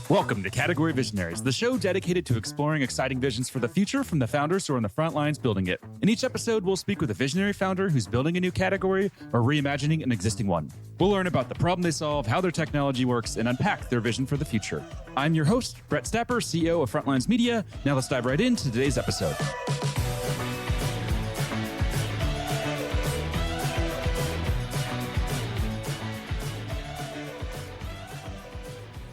Welcome to Category Visionaries, the show dedicated to exploring exciting visions for the future from the founders who are on the front lines building it. In each episode, we'll speak with a visionary founder who's building a new category or reimagining an existing one. We'll learn about the problem they solve, how their technology works, and unpack their vision for the future. I'm your host, Brett Stapper, CEO of Frontlines Media. Now let's dive right into today's episode.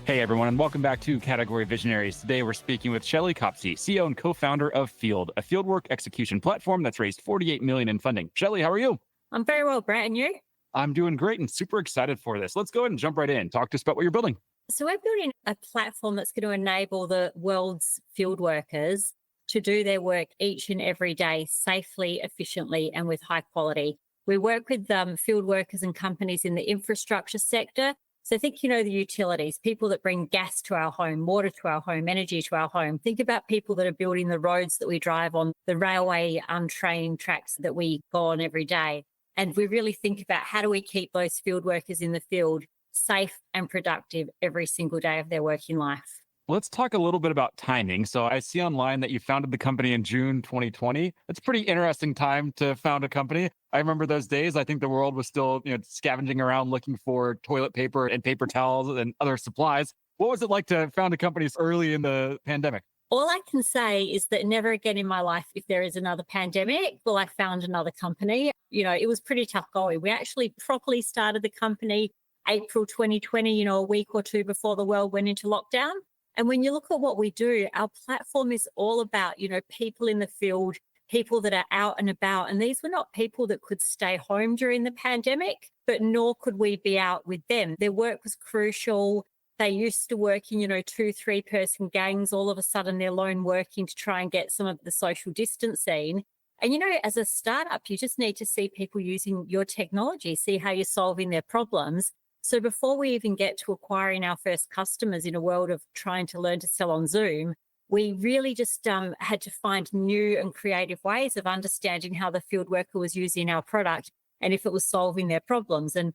Hey everyone, and welcome back to Category Visionaries. Today we're speaking with Shelley Copsey, CEO and co-founder of FYLD, a fieldwork execution platform that's raised $48 million in funding. Shelley, how are you? I'm very well, Brett, and you? I'm doing great and super excited for this. Let's go ahead and jump right in. Talk to us about what you're building. So we're building a platform that's going to enable the world's field workers to do their work each and every day safely, efficiently, and with high quality. We work with field workers and companies in the infrastructure sector. So think, the utilities, people that bring gas to our home, water to our home, energy to our home. Think about people that are building the roads that we drive on, the railway train tracks that we go on every day. And we really think about how do we keep those field workers in the field safe and productive every single day of their working life. Let's talk a little bit about timing. So I see online that you founded the company in June 2020. It's a pretty interesting time to found a company. I remember those days. I think the world was still, scavenging around looking for toilet paper and paper towels and other supplies. What was it like to found a company early in the pandemic? All I can say is that never again in my life, if there is another pandemic, will I found another company. It was pretty tough going. We actually properly started the company April 2020, a week or two before the world went into lockdown. And when you look at what we do, our platform is all about, people in the field, people that are out and about. And these were not people that could stay home during the pandemic, but nor could we be out with them. Their work was crucial. They used to work in, 2-3 person gangs. All of a sudden, they're lone working to try and get some of the social distancing. And, as a startup, you just need to see people using your technology, see how you're solving their problems. So before we even get to acquiring our first customers in a world of trying to learn to sell on Zoom, we really just had to find new and creative ways of understanding how the field worker was using our product and if it was solving their problems. And,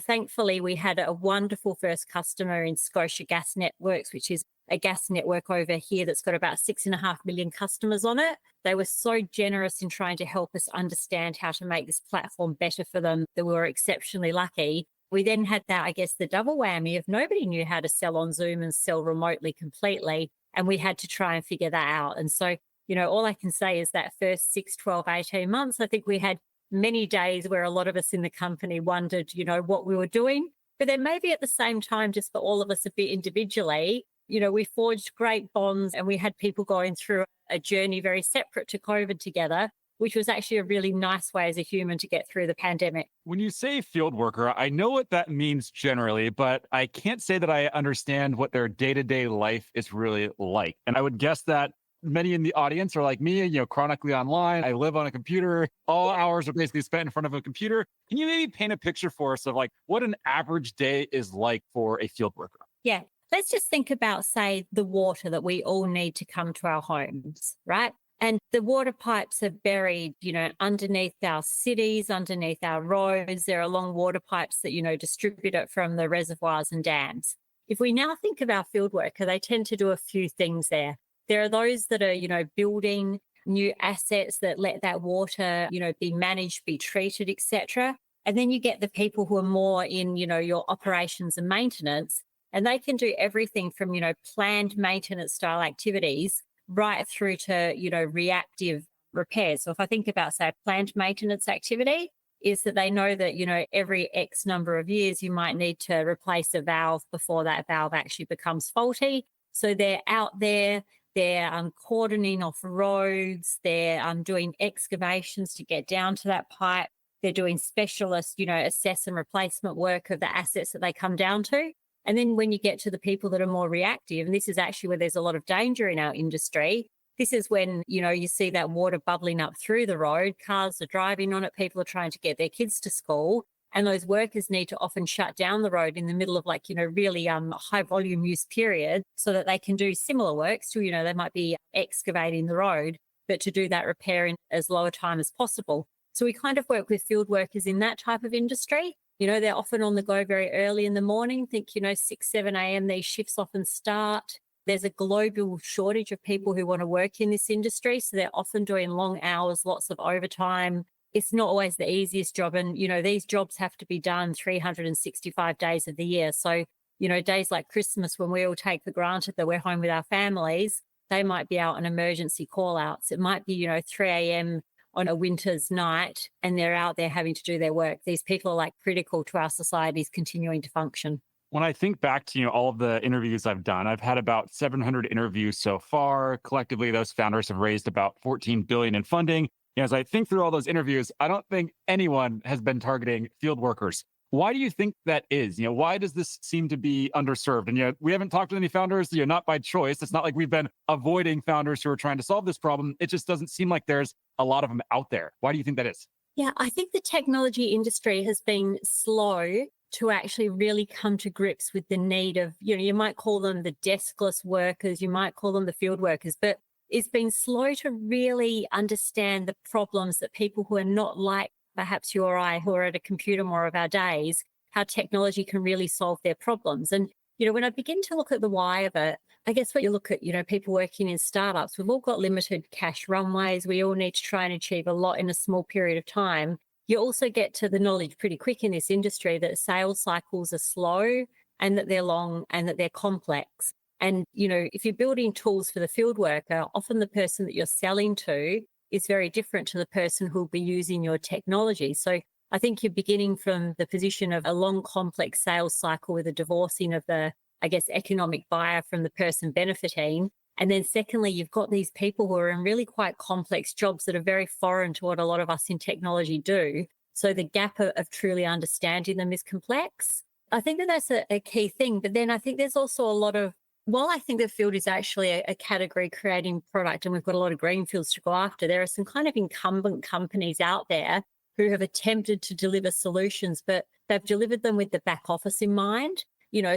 thankfully, we had a wonderful first customer in Scotia Gas Networks, which is a gas network over here that's got about 6.5 million customers on it. They were so generous in trying to help us understand how to make this platform better for them that we were exceptionally lucky. We then had the double whammy of nobody knew how to sell on Zoom and sell remotely completely. And we had to try and figure that out. And so, all I can say is that first 6, 12, 18 months, I think we had many days where a lot of us in the company wondered, what we were doing. But then maybe at the same time, just for all of us a bit individually, we forged great bonds and we had people going through a journey very separate to COVID together, which was actually a really nice way as a human to get through the pandemic. When you say field worker, I know what that means generally, but I can't say that I understand what their day-to-day life is really like. And I would guess that many in the audience are like me, chronically online. I live on a computer. All hours are basically spent in front of a computer. Can you maybe paint a picture for us of what an average day is like for a field worker? Yeah. Let's just think about, say, the water that we all need to come to our homes, right? And the water pipes are buried, underneath our cities, underneath our roads. There are long water pipes that, distribute it from the reservoirs and dams. If we now think of our field worker, they tend to do a few things there. There are those that are, building new assets that let that water, be managed, be treated, etc. And then you get the people who are more in, your operations and maintenance, and they can do everything from, planned maintenance style activities right through to, reactive repairs. So if I think about, say, a planned maintenance activity, is that they know that, every X number of years, you might need to replace a valve before that valve actually becomes faulty. So they're out there, they're cordoning off roads, they're doing excavations to get down to that pipe. They're doing specialist, assess and replacement work of the assets that they come down to. And then when you get to the people that are more reactive, and this is actually where there's a lot of danger in our industry, this is when, you see that water bubbling up through the road, cars are driving on it, people are trying to get their kids to school, and those workers need to often shut down the road in the middle of really high volume use period so that they can do similar work. So, they might be excavating the road, but to do that repair in as low a time as possible. So we kind of work with field workers in that type of industry. They're often on the go very early in the morning. Think, 6, 7 a.m., these shifts often start. There's a global shortage of people who want to work in this industry. So they're often doing long hours, lots of overtime. It's not always the easiest job. And, these jobs have to be done 365 days of the year. So, days like Christmas, when we all take for granted that we're home with our families, they might be out on emergency call outs. It might be, 3 a.m. on a winter's night, and they're out there having to do their work. These people are like critical to our society's continuing to function. When I think back to all of the interviews I've done, I've had about 700 interviews so far. Collectively, those founders have raised about 14 billion in funding. As I think through all those interviews, I don't think anyone has been targeting field workers. Why do you think that is? Why does this seem to be underserved? And we haven't talked to any founders, not by choice. It's not like we've been avoiding founders who are trying to solve this problem. It just doesn't seem like there's a lot of them out there. Why do you think that is? Yeah, I think the technology industry has been slow to actually really come to grips with the need of, you might call them the deskless workers, you might call them the field workers, but it's been slow to really understand the problems that people who are not like perhaps you or I, who are at a computer more of our days, how technology can really solve their problems. And, when I begin to look at the why of it, I guess when you look at, people working in startups, we've all got limited cash runways. We all need to try and achieve a lot in a small period of time. You also get to the knowledge pretty quick in this industry that sales cycles are slow and that they're long and that they're complex. And, if you're building tools for the field worker, often the person that you're selling to is very different to the person who'll be using your technology. So I think you're beginning from the position of a long, complex sales cycle with a divorcing of the, economic buyer from the person benefiting. And then secondly, you've got these people who are in really quite complex jobs that are very foreign to what a lot of us in technology do. So the gap of truly understanding them is complex. I think that that's a key thing. But then I think there's also a lot of, while I think the field is actually a category creating product and we've got a lot of greenfields to go after, there are some kind of incumbent companies out there who have attempted to deliver solutions, but they've delivered them with the back office in mind.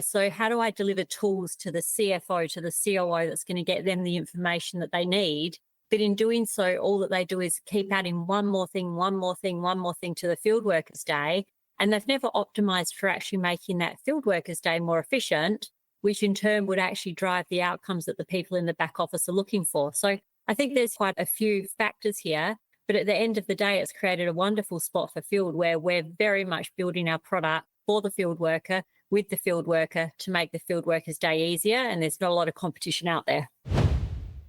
So how do I deliver tools to the CFO, to the COO that's going to get them the information that they need? But in doing so, all that they do is keep adding one more thing, one more thing, one more thing to the field workers' day. And they've never optimized for actually making that field workers' day more efficient, which in turn would actually drive the outcomes that the people in the back office are looking for. So I think there's quite a few factors here, but at the end of the day, it's created a wonderful spot for field where we're very much building our product for the field worker, with the field worker, to make the field worker's day easier. And there's not a lot of competition out there.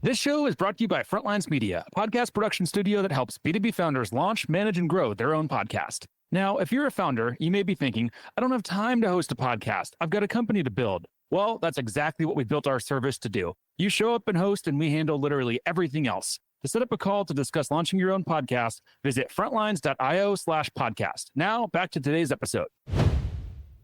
This show is brought to you by Frontlines Media, a podcast production studio that helps B2B founders launch, manage, and grow their own podcast. Now, if you're a founder, you may be thinking, I don't have time to host a podcast. I've got a company to build. Well, that's exactly what we built our service to do. You show up and host, and we handle literally everything else. To set up a call to discuss launching your own podcast, visit frontlines.io/podcast. Now, back to today's episode.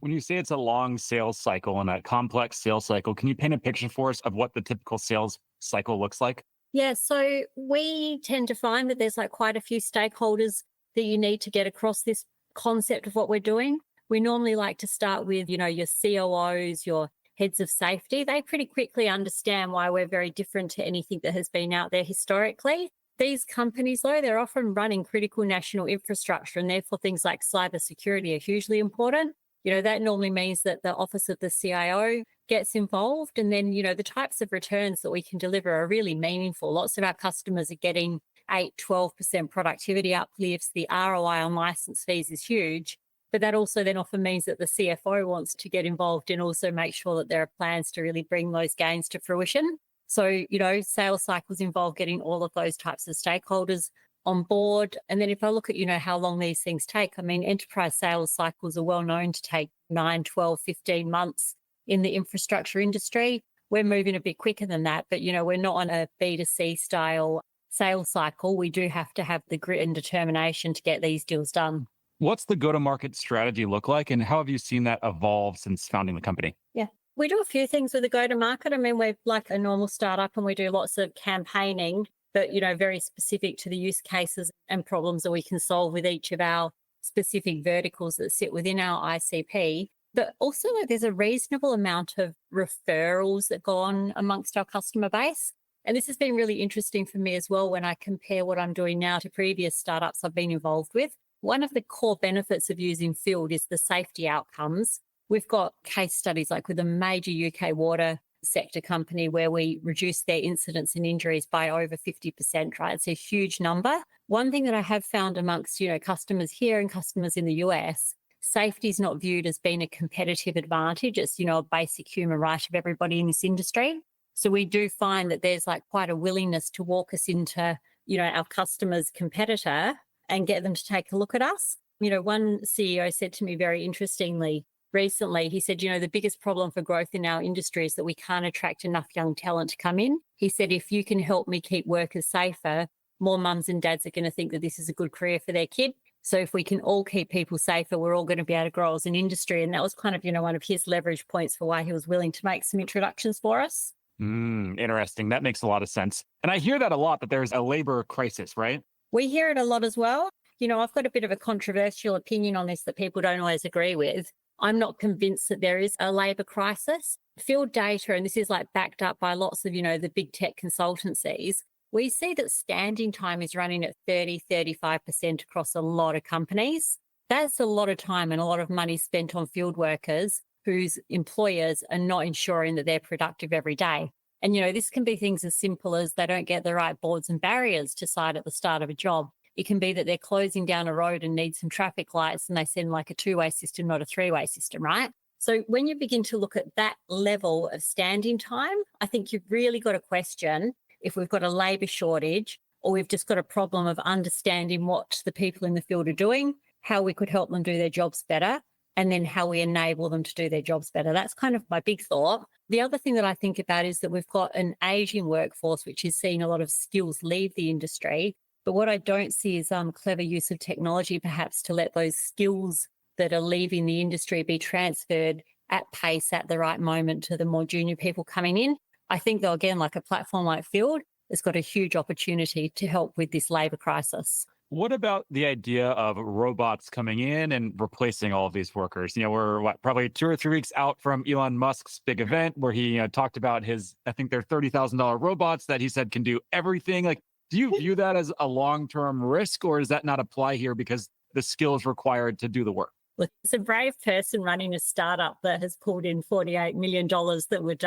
When you say it's a long sales cycle and a complex sales cycle, can you paint a picture for us of what the typical sales cycle looks like? Yeah, so we tend to find that there's quite a few stakeholders that you need to get across this concept of what we're doing. We normally like to start with, your COOs, your heads of safety. They pretty quickly understand why we're very different to anything that has been out there historically. These companies, though, they're often running critical national infrastructure, and therefore things like cybersecurity are hugely important. That normally means that the office of the CIO gets involved. And then, the types of returns that we can deliver are really meaningful. Lots of our customers are getting 8-12% productivity uplifts. The ROI on license fees is huge. But that also then often means that the CFO wants to get involved and also make sure that there are plans to really bring those gains to fruition. So, sales cycles involve getting all of those types of stakeholders on board. And then if I look at, how long these things take, enterprise sales cycles are well known to take 9, 12, 15 months in the infrastructure industry. We're moving a bit quicker than that, but, we're not on a B2C style sales cycle. We do have to have the grit and determination to get these deals done. What's the go-to-market strategy look like, and how have you seen that evolve since founding the company? Yeah, we do a few things with the go-to-market. We're like a normal startup and we do lots of campaigning, but, very specific to the use cases and problems that we can solve with each of our specific verticals that sit within our ICP. But also there's a reasonable amount of referrals that go on amongst our customer base. And this has been really interesting for me as well when I compare what I'm doing now to previous startups I've been involved with. One of the core benefits of using FYLD is the safety outcomes. We've got case studies like with a major UK water sector company where we reduced their incidents and injuries by over 50%, right? It's a huge number. One thing that I have found amongst, customers here and customers in the US, safety is not viewed as being a competitive advantage. It's, a basic human right of everybody in this industry. So we do find that there's like quite a willingness to walk us into, our customer's competitor and get them to take a look at us. One CEO said to me very interestingly recently, he said, the biggest problem for growth in our industry is that we can't attract enough young talent to come in. He said, if you can help me keep workers safer, more mums and dads are going to think that this is a good career for their kid. So if we can all keep people safer, we're all going to be able to grow as an industry. And that was kind of, one of his leverage points for why he was willing to make some introductions for us. Interesting. That makes a lot of sense. And I hear that a lot, that there's a labor crisis, right? We hear it a lot as well. I've got a bit of a controversial opinion on this that people don't always agree with. I'm not convinced that there is a labor crisis. FYLD data, and this is like backed up by lots of, the big tech consultancies, we see that standing time is running at 35% across a lot of companies. That's a lot of time and a lot of money spent on field workers whose employers are not ensuring that they're productive every day. And, this can be things as simple as they don't get the right boards and barriers to site at the start of a job. It can be that they're closing down a road and need some traffic lights and they send like a two-way system, not a three-way system, right? So when you begin to look at that level of standing time, I think you've really got to question if we've got a labour shortage or we've just got a problem of understanding what the people in the field are doing, how we could help them do their jobs better, and then how we enable them to do their jobs better. That's kind of my big thought. The other thing that I think about is that we've got an ageing workforce, which is seeing a lot of skills leave the industry. But what I don't see is clever use of technology, perhaps, to let those skills that are leaving the industry be transferred at pace at the right moment to the more junior people coming in. I think, though, again, like a platform like FYLD has got a huge opportunity to help with this labour crisis. What about the idea of robots coming in and replacing all of these workers? We're probably 2 or 3 weeks out from Elon Musk's big event where he talked about I think they're $30,000 robots that he said can do everything. Like, do you view that as a long-term risk, or does that not apply here because the skills required to do the work? Look, it's a brave person running a startup that has pulled in $48 million that would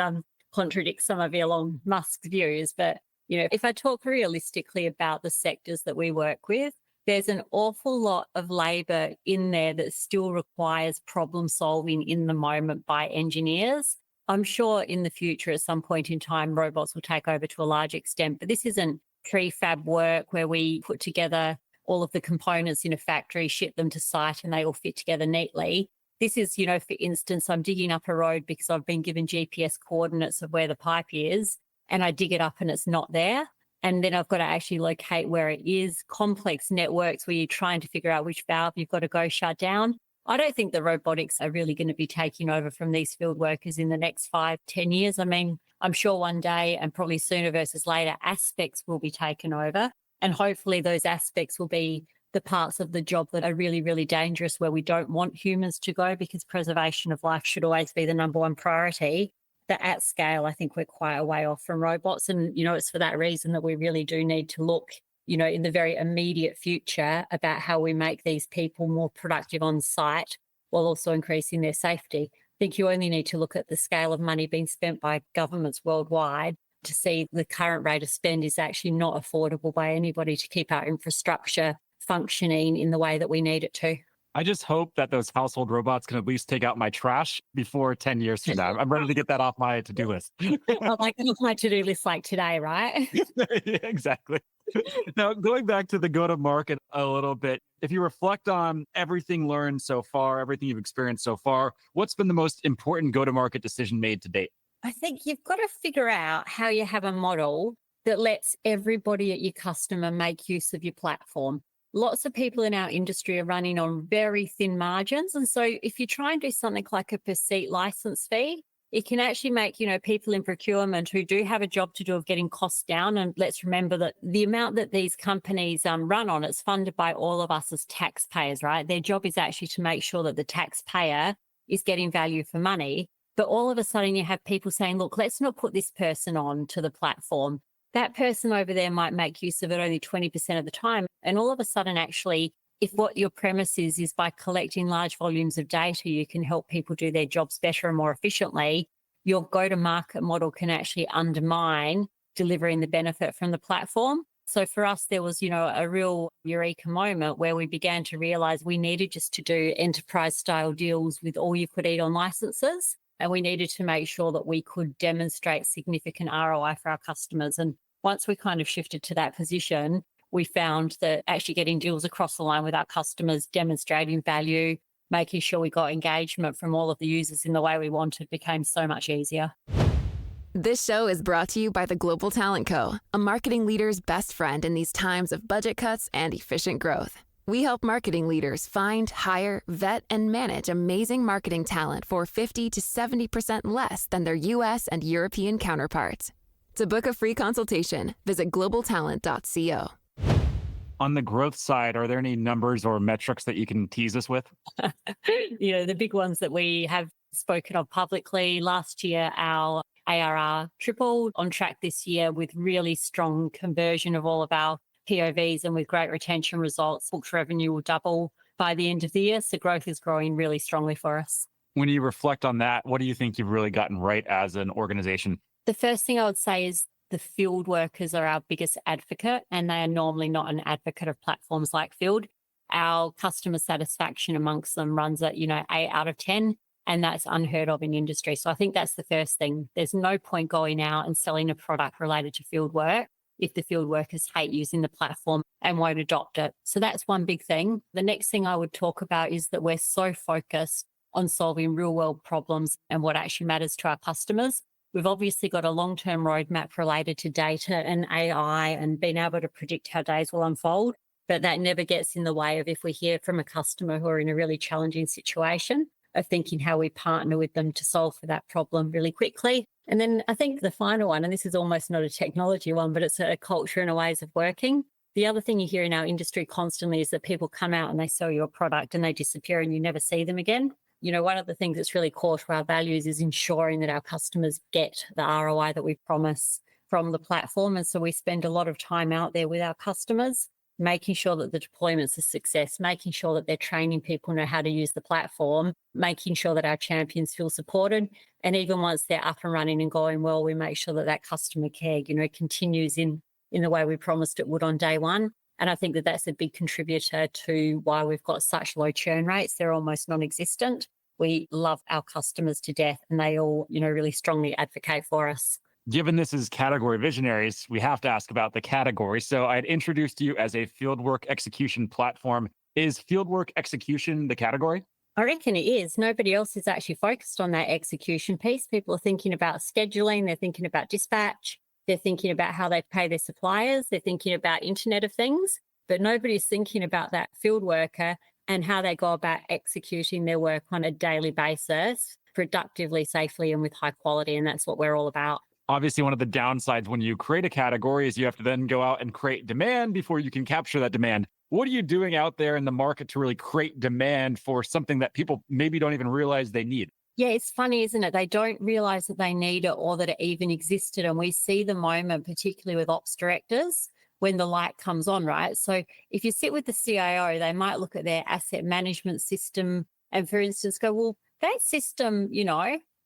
contradict some of Elon Musk's views. But, if I talk realistically about the sectors that we work with, there's an awful lot of labour in there that still requires problem solving in the moment by engineers. I'm sure in the future, at some point in time, robots will take over to a large extent, but this isn't prefab work where we put together all of the components in a factory, ship them to site, and they all fit together neatly. This is, for instance, I'm digging up a road because I've been given GPS coordinates of where the pipe is, and I dig it up and it's not there. And then I've got to actually locate where it is. Complex networks where you're trying to figure out which valve you've got to go shut down. I don't think the robotics are really going to be taking over from these field workers in the next 5-10 years. I mean, I'm sure one day, and probably sooner versus later, aspects will be taken over. And hopefully those aspects will be the parts of the job that are really, really dangerous, where we don't want humans to go, because preservation of life should always be the number one priority. But at scale, I think we're quite a way off from robots. And, it's for that reason that we really do need to look, in the very immediate future about how we make these people more productive on site while also increasing their safety. I think you only need to look at the scale of money being spent by governments worldwide to see the current rate of spend is actually not affordable by anybody to keep our infrastructure functioning in the way that we need it to. I just hope that those household robots can at least take out my trash before 10 years from now. I'm ready to get that off my to-do list. Well, like off my to-do list like today, right? Yeah, exactly. Now, going back to the go-to-market a little bit, if you reflect on everything learned so far, everything you've experienced so far, what's been the most important go-to-market decision made to date? I think you've got to figure out how you have a model that lets everybody at your customer make use of your platform. Lots of people in our industry are running on very thin margins. And so if you try and do something like a per seat license fee, it can actually make, people in procurement who do have a job to do of getting costs down. And let's remember that the amount that these companies run on, it's funded by all of us as taxpayers, right? Their job is actually to make sure that the taxpayer is getting value for money. But all of a sudden you have people saying, look, let's not put this person on to the platform. That person over there might make use of it only 20% of the time. And all of a sudden, actually, if what your premise is by collecting large volumes of data, you can help people do their jobs better and more efficiently, your go-to-market model can actually undermine delivering the benefit from the platform. So for us, there was, a real eureka moment where we began to realize we needed just to do enterprise style deals with all you could eat on licenses. And we needed to make sure that we could demonstrate significant ROI for our customers. And once we kind of shifted to that position, we found that actually getting deals across the line with our customers, demonstrating value, making sure we got engagement from all of the users in the way we wanted became so much easier. This show is brought to you by the Global Talent Co., a marketing leader's best friend in these times of budget cuts and efficient growth. We help marketing leaders find, hire, vet, and manage amazing marketing talent for 50 to 70% less than their US and European counterparts. To book a free consultation, visit globaltalent.co. On the growth side, are there any numbers or metrics that you can tease us with? The big ones that we have spoken of publicly. Last year, our ARR tripled, on track this year with really strong conversion of all of our POVs and with great retention results. Booked revenue will double by the end of the year. So growth is growing really strongly for us. When you reflect on that, what do you think you've really gotten right as an organization? The first thing I would say is the field workers are our biggest advocate, and they are normally not an advocate of platforms like FYLD. Our customer satisfaction amongst them runs at, 8 out of 10, and that's unheard of in industry. So I think that's the first thing. There's no point going out and selling a product related to field work if the field workers hate using the platform and won't adopt it. So that's one big thing. The next thing I would talk about is that we're so focused on solving real world problems and what actually matters to our customers. We've obviously got a long-term roadmap related to data and AI and being able to predict how days will unfold, but that never gets in the way of if we hear from a customer who are in a really challenging situation, of thinking how we partner with them to solve for that problem really quickly. And then I think the final one, and this is almost not a technology one, but it's a culture and a ways of working. The other thing you hear in our industry constantly is that people come out and they sell you a product and they disappear and you never see them again. One of the things that's really core to our values is ensuring that our customers get the ROI that we promise from the platform. And so we spend a lot of time out there with our customers, making sure that the deployment's a success, making sure that they're training people know how to use the platform, making sure that our champions feel supported. And even once they're up and running and going well, we make sure that that customer care, continues in the way we promised it would on day one. And I think that that's a big contributor to why we've got such low churn rates. They're almost non-existent. We love our customers to death and they all, really strongly advocate for us. Given this is Category Visionaries, we have to ask about the category. So I'd introduced you as a fieldwork execution platform. Is fieldwork execution the category? I reckon it is. Nobody else is actually focused on that execution piece. People are thinking about scheduling. They're thinking about dispatch. They're thinking about how they pay their suppliers. They're thinking about Internet of Things, but nobody's thinking about that field worker and how they go about executing their work on a daily basis, productively, safely, and with high quality. And that's what we're all about. Obviously, one of the downsides when you create a category is you have to then go out and create demand before you can capture that demand. What are you doing out there in the market to really create demand for something that people maybe don't even realize they need? Yeah, it's funny, isn't it? They don't realize that they need it or that it even existed. And we see the moment, particularly with ops directors, when the light comes on, right? So if you sit with the CIO, they might look at their asset management system and, for instance, go, well, that system,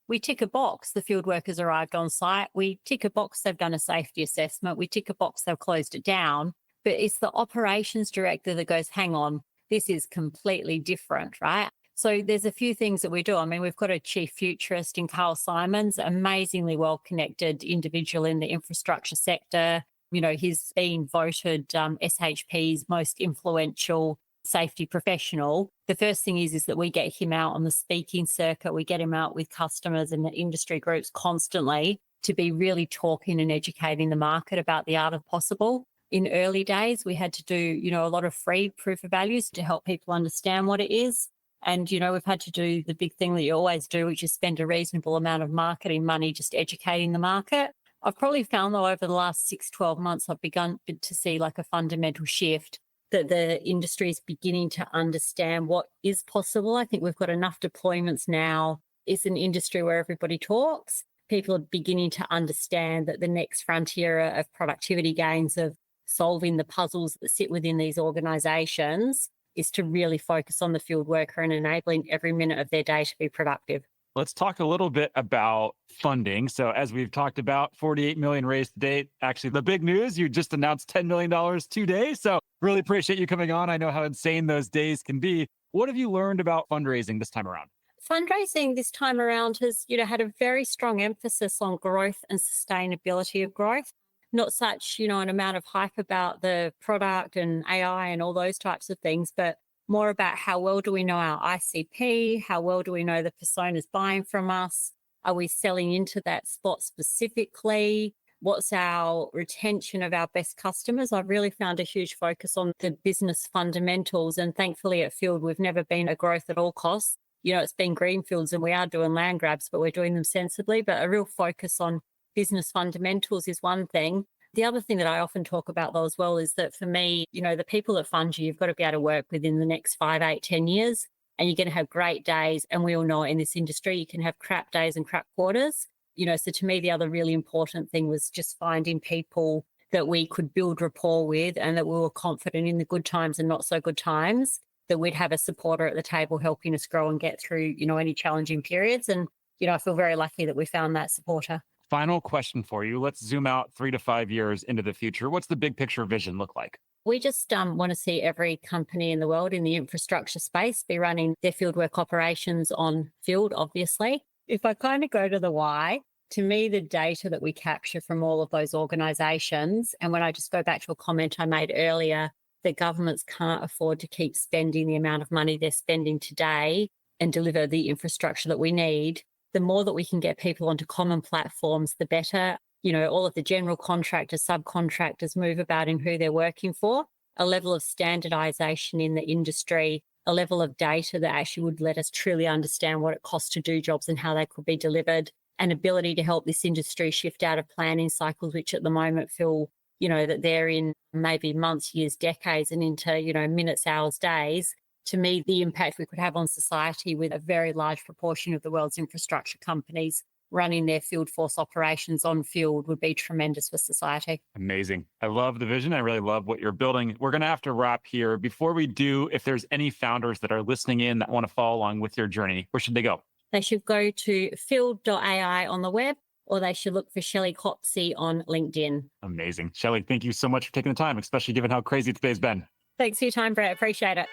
we tick a box, the field workers arrived on site. We tick a box, they've done a safety assessment. We tick a box, they've closed it down. But it's the operations director that goes, hang on, this is completely different, right? So there's a few things that we do. I mean, we've got a chief futurist in Carl Simons, amazingly well-connected individual in the infrastructure sector. He's been voted SHP's most influential safety professional. The first thing is that we get him out on the speaking circuit. We get him out with customers and the industry groups constantly to be really talking and educating the market about the art of possible. In early days, we had to do, a lot of free proof of values to help people understand what it is. And, we've had to do the big thing that you always do, which is spend a reasonable amount of marketing money just educating the market. I've probably found, though, over the last 6-12 months, I've begun to see like a fundamental shift that the industry is beginning to understand what is possible. I think we've got enough deployments now. It's an industry where everybody talks. People are beginning to understand that the next frontier of productivity gains, of solving the puzzles that sit within these organizations, is to really focus on the field worker and enabling every minute of their day to be productive. Let's talk a little bit about funding. So as we've talked about, 48 million raised to date. Actually, the big news, you just announced $10 million today. So really appreciate you coming on. I know how insane those days can be. What have you learned about fundraising this time around? Fundraising this time around has, had a very strong emphasis on growth and sustainability of growth. Not such, an amount of hype about the product and AI and all those types of things, but more about how well do we know our ICP? How well do we know the personas buying from us? Are we selling into that spot specifically? What's our retention of our best customers? I've really found a huge focus on the business fundamentals. And thankfully at FYLD, we've never been a growth at all costs. It's been greenfields and we are doing land grabs, but we're doing them sensibly. But a real focus on business fundamentals is one thing. The other thing that I often talk about though as well is that for me, the people that fund you, you've got to be able to work within the next 5, 8, 10 years, and you're going to have great days. And we all know in this industry, you can have crap days and crap quarters. So to me, the other really important thing was just finding people that we could build rapport with and that we were confident in the good times and not so good times, that we'd have a supporter at the table helping us grow and get through, any challenging periods. And, I feel very lucky that we found that supporter. Final question for you. Let's zoom out 3 to 5 years into the future. What's the big picture vision look like? We just want to see every company in the world in the infrastructure space be running their fieldwork operations on FYLD, obviously. If I kind of go to the why, to me, the data that we capture from all of those organizations, and when I just go back to a comment I made earlier, that governments can't afford to keep spending the amount of money they're spending today and deliver the infrastructure that we need, the more that we can get people onto common platforms, the better. All of the general contractors, subcontractors move about in who they're working for, a level of standardization in the industry, a level of data that actually would let us truly understand what it costs to do jobs and how they could be delivered, an ability to help this industry shift out of planning cycles, which at the moment feel, that they're in maybe months, years, decades and into, minutes, hours, days. To me, the impact we could have on society with a very large proportion of the world's infrastructure companies running their field force operations on FYLD would be tremendous for society. Amazing. I love the vision. I really love what you're building. We're going to have to wrap here. Before we do, if there's any founders that are listening in that want to follow along with your journey, where should they go? They should go to fyld.ai on the web, or they should look for Shelley Copsey on LinkedIn. Amazing. Shelley, thank you so much for taking the time, especially given how crazy today's been. Thanks for your time, Brett. Appreciate it.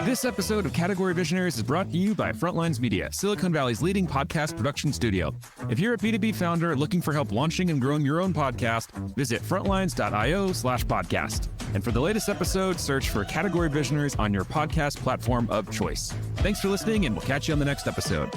This episode of Category Visionaries is brought to you by Frontlines Media, Silicon Valley's leading podcast production studio. If you're a B2B founder looking for help launching and growing your own podcast, visit frontlines.io/podcast. And for the latest episode, search for Category Visionaries on your podcast platform of choice. Thanks for listening, and we'll catch you on the next episode.